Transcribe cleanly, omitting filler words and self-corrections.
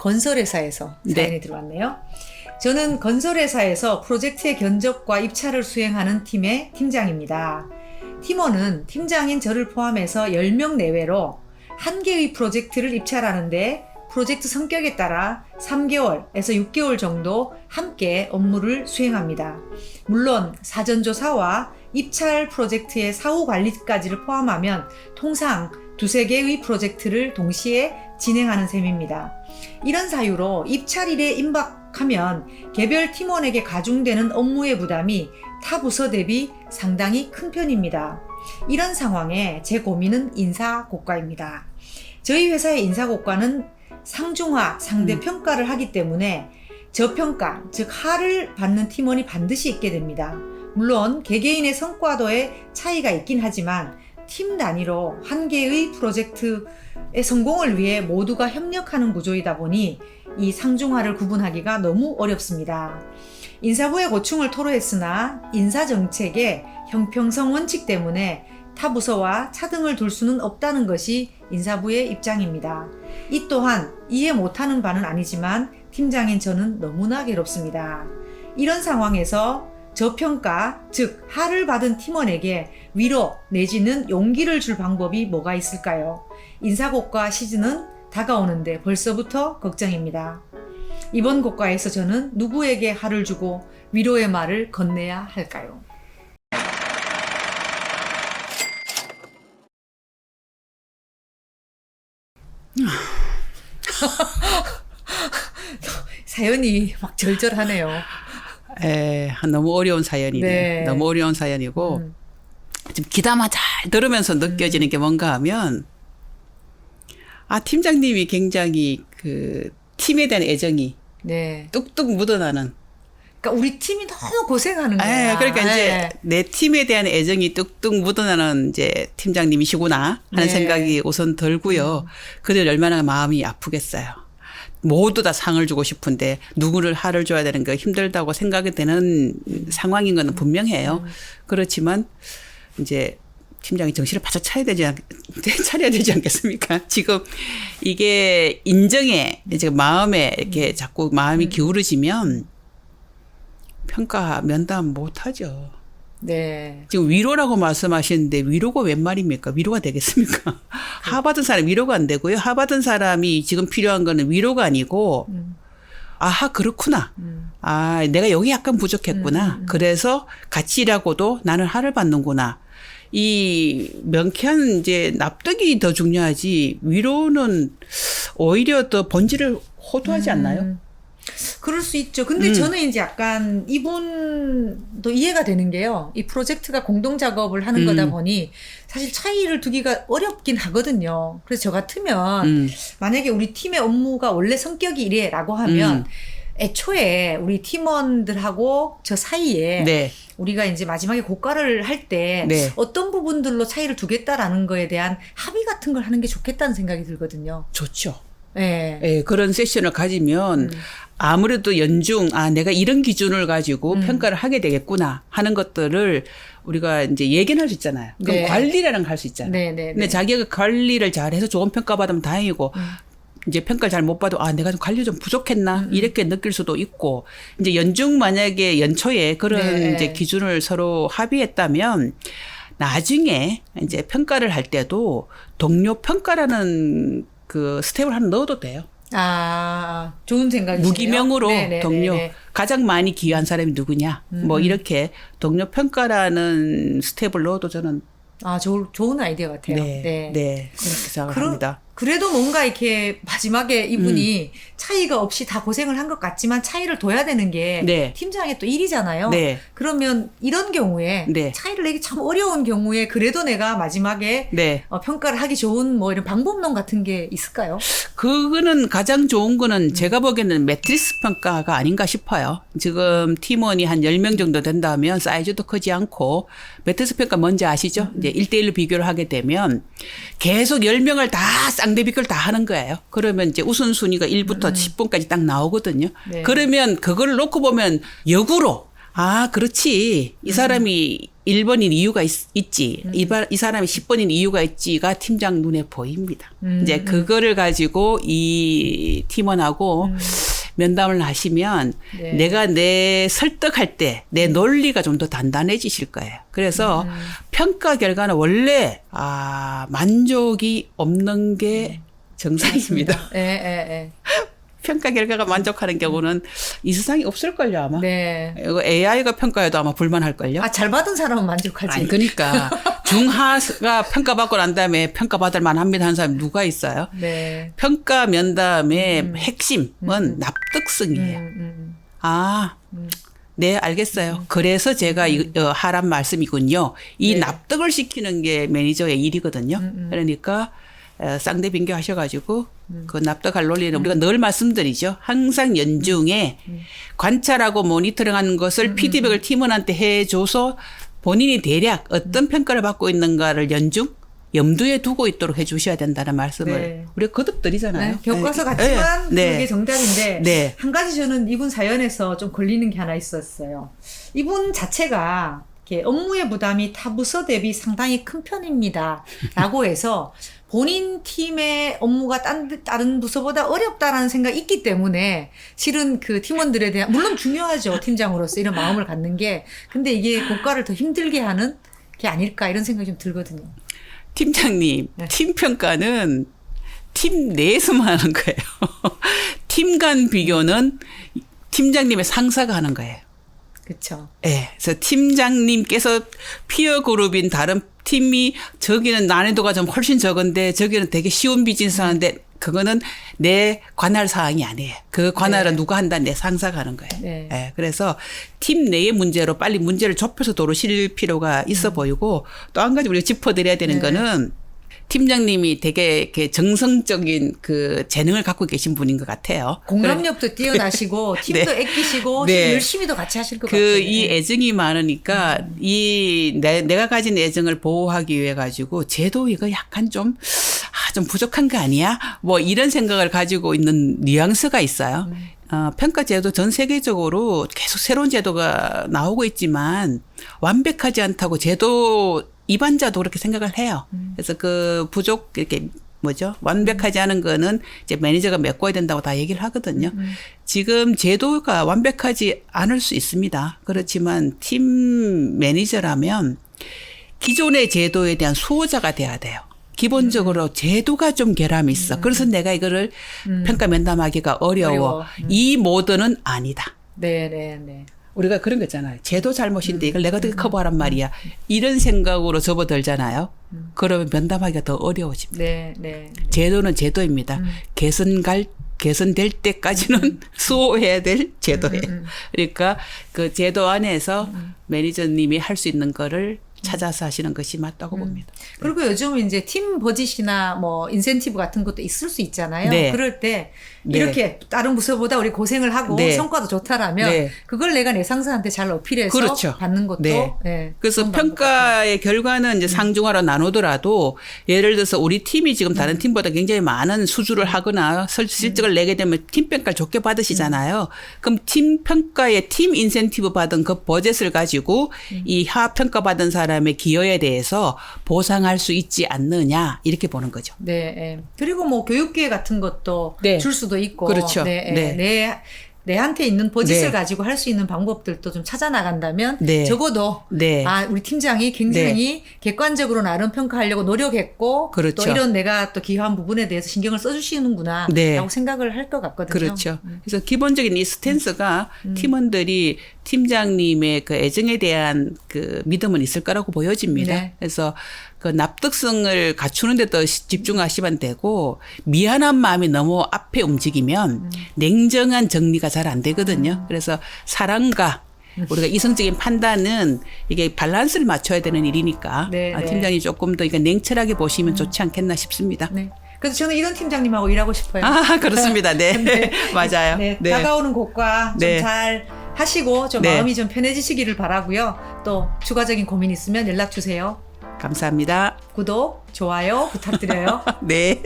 건설회사에서 사연이 들어왔네요. 저는 건설회사에서 프로젝트의 견적과 입찰을 수행하는 팀의 팀장입니다. 팀원은 팀장인 저를 포함해서 10명 내외로 한 개의 프로젝트를 입찰하는데 프로젝트 성격에 따라 3개월에서 6개월 정도 함께 업무를 수행합니다. 물론 사전조사와 입찰 프로젝트의 사후 관리까지를 포함하면 통상 2-3개의 프로젝트를 동시에 진행하는 셈입니다. 이런 사유로 입찰일에 임박하면 개별 팀원에게 가중되는 업무의 부담이 타 부서 대비 상당히 큰 편입니다. 이런 상황에 제 고민은 인사고과입니다. 저희 회사의 인사고과는 상중하, 상대평가를 하기 때문에 저평가, 즉 하를 받는 팀원이 반드시 있게 됩니다. 물론 개개인의 성과도에 차이가 있긴 하지만 팀 단위로 한 개의 프로젝트의 성공을 위해 모두가 협력하는 구조이다 보니 이 상중하를 구분하기가 너무 어렵습니다. 인사부의 고충을 토로했으나 인사정책의 형평성 원칙 때문에 타 부서와 차등을 둘 수는 없다는 것이 인사부의 입장입니다. 이 또한 이해 못하는 바는 아니지만 팀장인 저는 너무나 괴롭습니다. 이런 상황에서 저평가, 즉 하를 받은 팀원에게 위로 내지는 용기를 줄 방법이 뭐가 있을까요? 인사고과 시즌은 다가오는데 벌써부터 걱정입니다. 이번 고과에서 저는 누구에게 하를 주고 위로의 말을 건네야 할까요? 사연이 막 절절하네요. 너무 어려운 사연이네. 네. 너무 어려운 사연이고 지금 귀담아 잘 들으면서 느껴지는 게 뭔가 하면 팀장님이 굉장히 그 팀에 대한 애정이 네. 뚝뚝 묻어나는. 그러니까 우리 팀이 너무 고생하는 거야. 그러니까 이제 내 팀에 대한 애정이 뚝뚝 묻어나는 이제 팀장님이시구나 하는 생각이 우선 들고요. 그들 얼마나 마음이 아프겠어요. 모두 다 상을 주고 싶은데 누구를 하를 줘야 되는 거 힘들다고 생각이 되는 상황인 건 분명해요. 그렇지만 이제 팀장이 정신을 바짝 차려야 되지 않겠습니까? 지금 이게 인정에 지금 마음에 이렇게 자꾸 마음이 기울어지면 평가 면담 못 하죠. 네. 지금 위로라고 말씀하시는데 위로가 웬 말입니까? 위로가 되겠습니까? 하 받은 사람 위로가 안 되고요. 하 받은 사람이 지금 필요한 거는 위로가 아니고 아하 그렇구나. 내가 여기 약간 부족했구나. 그래서 같이 일하고도 나는 하를 받는구나. 이 명쾌한 이제 납득이 더 중요하지 위로는 오히려 더 본질을 호도하지 않나요? 그럴 수 있죠. 근데 저는 이제 약간 이분도 이해가 되는 게요. 이 프로젝트가 공동 작업을 하는 거다 보니 사실 차이를 두기가 어렵긴 하거든요. 그래서 저 같으면 만약에 우리 팀의 업무가 원래 성격이 이래라고 하면 애초에 우리 팀원들하고 저 사이에 네. 우리가 이제 마지막에 고과를 할 때 네. 어떤 부분들로 차이를 두겠다라는 거에 대한 합의 같은 걸 하는 게 좋겠다는 생각이 들거든요. 좋죠. 네. 예, 그런 세션을 가지면 아무래도 연중 내가 이런 기준을 가지고 평가를 하게 되겠구나 하는 것들을 우리가 이제 얘기는 할 수 있잖아요. 그럼 네. 관리라는 거 할 수 있잖아요. 네, 네, 근데 네. 자기가 관리를 잘해서 좋은 평가 받으면 다행이고 이제 평가를 잘 못 받아 내가 좀 관리 좀 부족했나 이렇게 느낄 수도 있고 이제 연중 만약에 연초에 그런 네. 이제 기준을 서로 합의했다면 나중에 이제 평가를 할 때도 동료 평가라는 그 스텝을 하나 넣어도 돼요. 좋은 생각이시네요. 무기명으로 네네네네. 동료 가장 많이 기여한 사람이 누구냐 뭐 이렇게 동료 평가라는 스텝을 넣어도 저는 좋은 아이디어 같아요. 네 그렇게 생각합니다. 그래도 뭔가 이렇게 마지막에 이분이 차이가 없이 다 고생을 한 것 같지만 차이를 둬야 되는 게 네. 팀장의 또 일이잖아요. 네. 그러면 이런 경우에 네. 차이를 내기 참 어려운 경우에 그래도 내가 마지막에 네. 평가를 하기 좋은 뭐 이런 방법론 같은 게 있을까요? 그거는 가장 좋은 거는 제가 보기에는 매트리스 평가가 아닌가 싶어요. 지금 팀원이 한 10명 정도 된다면 사이즈도 크지 않고 매트리스 평가 뭔지 아시죠? 이제 1대1로 비교를 하게 되면 계속 10명을 다 쌍대 비교를 다 하는 거예요. 그러면 이제 우선순위가 1부터 10분까지 딱 나오거든요. 네. 그러면 그걸 놓고 보면 역으로 그렇지. 이 사람이 1번인 이유가 있지. 이 사람이 10번인 이유가 있지가 팀장 눈에 보입니다. 이제 그거를 가지고 이 팀원하고 면담을 하시면 네. 내가 내 설득할 때 내 논리가 좀 더 단단해지실 거예요. 그래서 평가 결과는 원래 만족이 없는 게 정상입니다. 예, 예, 예. 평가 결과가 만족하는 경우는 이 세상에 없을걸요, 아마. 네. 이거 AI가 평가해도 아마 불만할걸요. 잘 받은 사람은 만족하지. 아니, 그러니까 중하가 평가받고 난 다음에 평가받을 만합니다 하는 사람이 누가 있어요? 네. 평가 면담의 핵심은 납득성이에요. 네, 알겠어요. 그래서 제가 하란 말씀이군요. 이 네. 납득을 시키는 게 매니저의 일이거든요. 그러니까 쌍대 빙교하셔가지고 그 납득할 논리는 우리가 늘 말씀드리죠. 항상 연중에 관찰하고 모니터링하는 것을 피드백을 팀원한테 해줘서 본인이 대략 어떤 평가를 받고 있는가를 연중 염두에 두고 있도록 해주셔야 된다는 말씀을 네. 우리가 거듭 드리잖아요. 네, 교과서 같지만 네. 그게 정답인데 네. 한 가지 저는 이분 사연에서 좀 걸리는 게 하나 있었어요. 이분 자체가 이렇게 업무의 부담이 타 부서 대비 상당히 큰 편입니다. 라고 해서 본인 팀의 업무가 다른 부서보다 어렵다라는 생각이 있기 때문에 실은 그 팀원들에 대한 물론 중요하죠. 팀장으로서 이런 마음을 갖는 게. 근데 이게 고과를 더 힘들게 하는 게 아닐까 이런 생각이 좀 들거든요. 팀장님, 네. 팀 평가는 팀 내에서만 하는 거예요. 팀 간 비교는 팀장님의 상사가 하는 거예요. 그렇죠. 네, 그래서 팀장님께서 피어 그룹인 다른 팀이 저기는 난이도가 좀 훨씬 적은데 저기는 되게 쉬운 비즈니스 하는데 그거는 내 관할 사항이 아니에요. 그 관할은 네. 누가 한다? 내 상사가 하는 거예요. 네. 네, 그래서 팀 내의 문제로 빨리 문제를 좁혀서 도로실 필요가 있어 보이고 또 한 가지 우리가 짚어드려야 되는 네. 거는 팀장님이 되게 이렇게 정성적인 그 재능을 갖고 계신 분인 것 같아요. 공감력도 뛰어나시고 팀도 네. 애끼시고 네. 열심히도 같이 하실 것 같아요. 이 애정이 많으니까 내가 가진 애정을 보호하기 위해 가지고 쟤도 이거 약간 좀 부족한 거 아니야? 뭐 이런 생각을 가지고 있는 뉘앙스가 있어요. 평가 제도 전 세계적으로 계속 새로운 제도가 나오고 있지만 완벽하지 않다고 제도 입안자도 그렇게 생각을 해요. 그래서 그 부족 이렇게 완벽하지 않은 거는 이제 매니저가 메꿔야 된다고 다 얘기를 하거든요. 지금 제도가 완벽하지 않을 수 있습니다. 그렇지만 팀 매니저라면 기존의 제도에 대한 수호자가 돼야 돼요. 기본적으로 제도가 좀 결함이 있어. 그래서 내가 이거를 평가 면담하기가 어려워. 이 모드는 아니다. 네. 우리가 그런 거 있잖아요. 제도 잘못인데 이걸 내가 어떻게 커버하란 말이야. 이런 생각으로 접어들잖아요. 그러면 면담하기가 더 어려워집니다. 네. 제도는 제도입니다. 개선될 때까지는 수호해야 될 제도예요. 그러니까 그 제도 안에서 매니저님이 할 수 있는 거를 찾아서 하시는 것이 맞다고 봅니다. 그리고 요즘 이제 팀 버짓이나 뭐 인센티브 같은 것도 있을 수 있잖아요. 네. 그럴 때 네. 이렇게 다른 부서보다 우리 고생을 하고 네. 성과도 좋다라면 네. 그걸 내가 내 상사한테 잘 어필해서 그렇죠. 받는 것도 네. 네, 그래서 좋은 방법 같아요. 평가의 결과는 이제 상중하로 나누더라도 예를 들어서 우리 팀이 지금 다른 팀보다 굉장히 많은 수주를 하거나 실적을 내게 되면 팀 평가를 좋게 받으시잖아요. 그럼 팀 평가에 팀 인센티브 받은 그 버젯을 가지고 이 하평가 받은 사람의 기여에 대해서 보상할 수 있지 않느냐 이렇게 보는 거죠. 네. 그리고 뭐 교육기회 같은 것도 네. 줄 수도 있고 그렇죠. 네. 내한테 있는 버짓을 네. 가지고 할 수 있는 방법들도 좀 찾아 나간다면 네. 적어도 네. 우리 팀장이 굉장히 객관적으로 나름 평가하려고 노력했고 그렇죠. 또 이런 내가 또 기여한 부분에 대해서 신경을 써주시는구나 네. 라고 생각을 할 것 같거든요. 그렇죠. 그래서 기본적인 이 스탠스가 팀원들이 팀장님의 그 애정에 대한 그 믿음은 있을 거라고 보여집니다. 네. 그래서 그 납득성을 갖추는 데 더 집중하시면 되고 미안한 마음이 너무 앞에 움직이면 냉정한 정리가 잘 안 되거든요. 그래서 사랑과 우리가 이성적인 판단은 이게 밸런스를 맞춰야 되는 일이니까 네. 팀장이 조금 더 냉철하게 보시면 좋지 않겠나 싶습니다. 네. 그래서 저는 이런 팀장님하고 일하고 싶어요. 그렇습니다. 네. 네. 맞아요. 네. 네. 다가오는 곳과 네. 좀 잘 하시고 좀 네. 마음이 좀 편해지시기를 바라고요. 또 추가적인 고민 있으면 연락 주세요. 감사합니다. 구독, 좋아요 부탁드려요. 네.